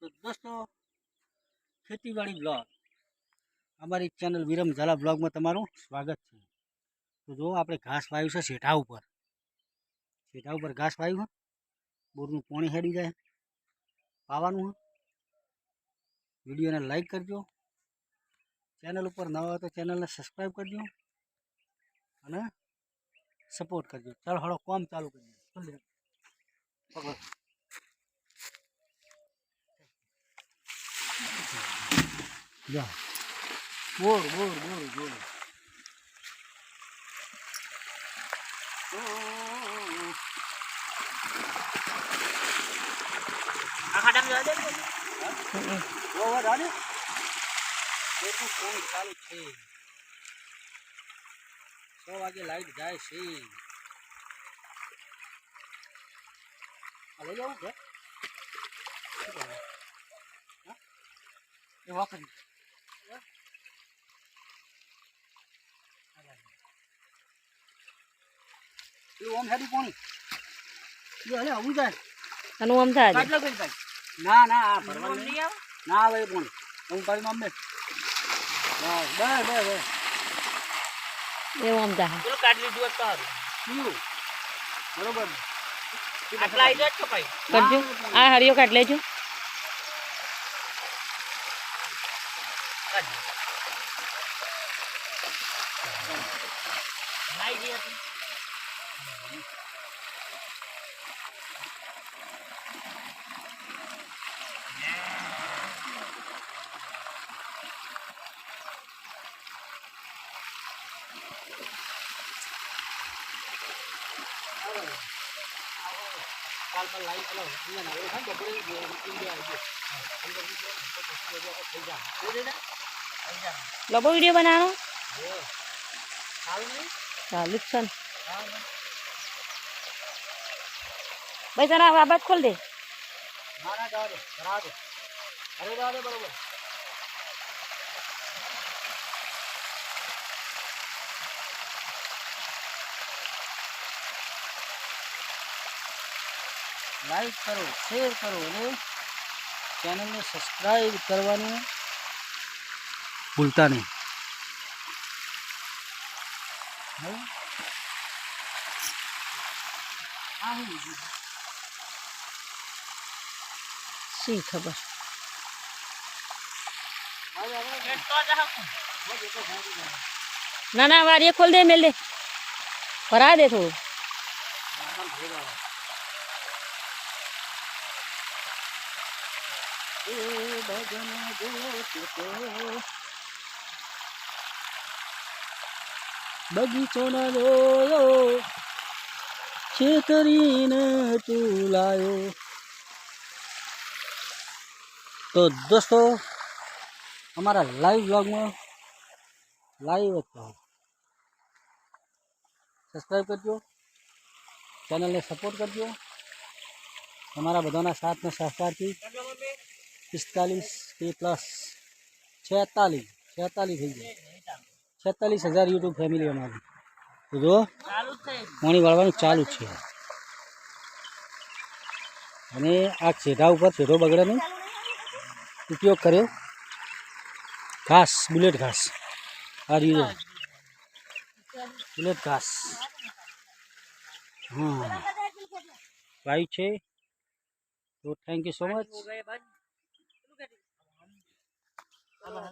तो दोस्तों खेतीवाड़ी ब्लॉग अमरी चैनल विरम झाला ब्लॉग में तमारू स्वागत है। तो जो आप घास वायु से सेठा पर घास वायु है बोरनु पानी हेडी जाए पावानु है। वीडियो ने लाइक करजो, चैनल पर नवा हो तो चैनल ने सब्सक्राइब करजो अने सपोर्ट करजो। चल हड़ो काम चालू करिए। जा बोर बोर बोर बोर આખાડામાં જવા દે वो राजे बोरनु पानी चालू छे 100 वागे लाइट जाए छे। आ लई आવું કે એ વાપરી ये ओम हेडी पानी ये हले आવું જાય અને ઓમ થાય કાટલો કઈ ભાઈ ના ના આ ભરવા નહીં આવે ના આવે પાણી હું તારી નામ મે બસ બસ બસ એ ઓમ થાય પેલો કાઢ લીધું એક તારું પીવું બરોબર આટલા આવી જાય તો ભાઈ કરજો આ હરિયો કાઢ લેજો લાઈ ગઈ હતી काल पर लाइट चलो ये ना वो खान बड़े इंडिया है થઈ જા થઈ જા લબો વિડિયો બનાવો ये हाल नहीं ચાલુ છે ને हां ભાઈ જરા આ બાત ખોલ દે ना ना जा दे करा दे अरे जा दे बरोबर लाइक करो शेर करो ने चैनल ने सब्सक्राइब करवाने भूलता नहीं। સી ખબર ના ના વારીએ ખોલ દે મેલ દે ભરા દે થોડું बगीचो न जोयो छेतरीने तू लायो। तो दोस्तों हमारा लाइव ब्लॉग में लाइव तो सब्सक्राइब करजो, चैनल ने सपोर्ट करजो। हमारा बधाना साथ में सहकार थी 45 के प्लस 46 થઈ ગઈ 46,000 यूट्यूब फैमिली हमारी। तो जो पानी वाળવાનું ચાલુ છે અને આ છેડા ઉપર છેડો બગડે નહીં ઉપયોગ કર્યો ઘાસ બુલેટ ઘાસ આ રહ્યું બુલેટ ઘાસ हाँ वायु છે। तो थैंक यू सो मच।